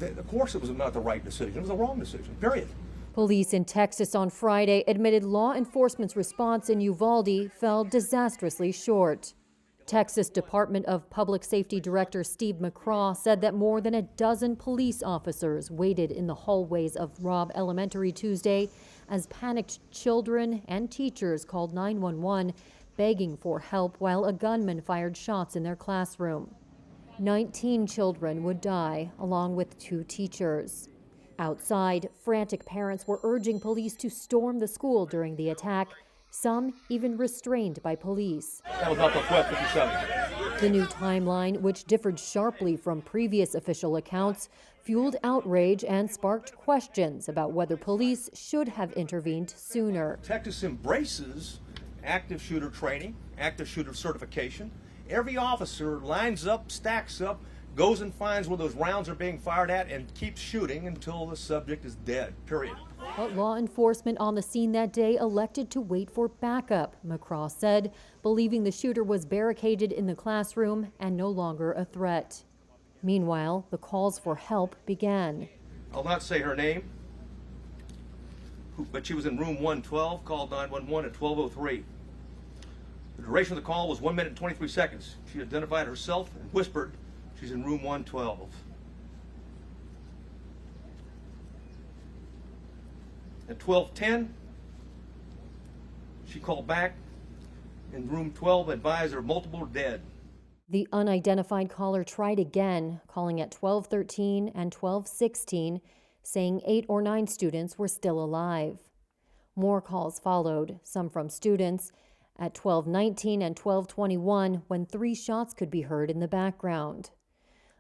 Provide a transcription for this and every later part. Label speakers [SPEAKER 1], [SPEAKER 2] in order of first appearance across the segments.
[SPEAKER 1] Of course it was not the right decision. It was the wrong decision, period.
[SPEAKER 2] Police in Texas on Friday admitted law enforcement's response in Uvalde fell disastrously short. Texas Department of Public Safety Director Steve McCraw said that more than a dozen police officers waited in the hallways of Robb Elementary Tuesday as panicked children and teachers called 911, begging for help while a gunman fired shots in their classroom. 19 children would die, along with 2 teachers. Outside, frantic parents were urging police to storm the school during the attack, some even restrained by police.
[SPEAKER 1] That was not the 1257.
[SPEAKER 2] The new timeline, which differed sharply from previous official accounts, fueled outrage and sparked questions about whether police should have intervened sooner.
[SPEAKER 1] Texas embraces active shooter training, active shooter certification. Every officer lines up, stacks up, goes and finds where those rounds are being fired at and keeps shooting until the subject is dead, period.
[SPEAKER 2] But law enforcement on the scene that day elected to wait for backup, McCraw said, believing the shooter was barricaded in the classroom and no longer a threat. Meanwhile, the calls for help began.
[SPEAKER 1] I'll not say her name, but she was in room 112, called 911 at 12:03. The duration of the call was 1 minute and 23 seconds. She identified herself and whispered, she's in room 112. At 12:10, she called back in room 12, advised her multiple dead.
[SPEAKER 2] The unidentified caller tried again, calling at 12:13 and 12:16, saying 8 or 9 students were still alive. More calls followed, some from students, at 12:19 and 12:21, when 3 shots could be heard in the background.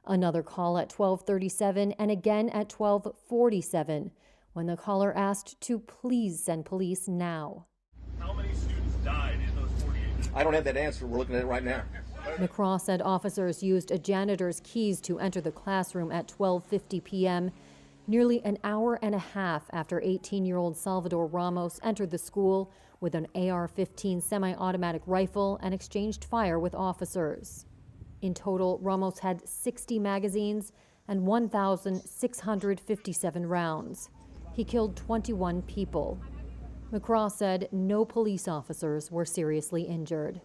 [SPEAKER 2] Another call at 12:37 and again at 12:47, when the caller asked to please send police now.
[SPEAKER 3] How many students died in those 48?
[SPEAKER 1] I don't have that answer. We're looking at it right now.
[SPEAKER 2] McCraw said officers used a janitor's keys to enter the classroom at 12:50 p.m., nearly an hour and a half after 18-year-old Salvador Ramos entered the school with an AR-15 semi-automatic rifle and exchanged fire with officers. In total, Ramos had 60 magazines and 1,657 rounds. He killed 21 people. McCraw said no police officers were seriously injured.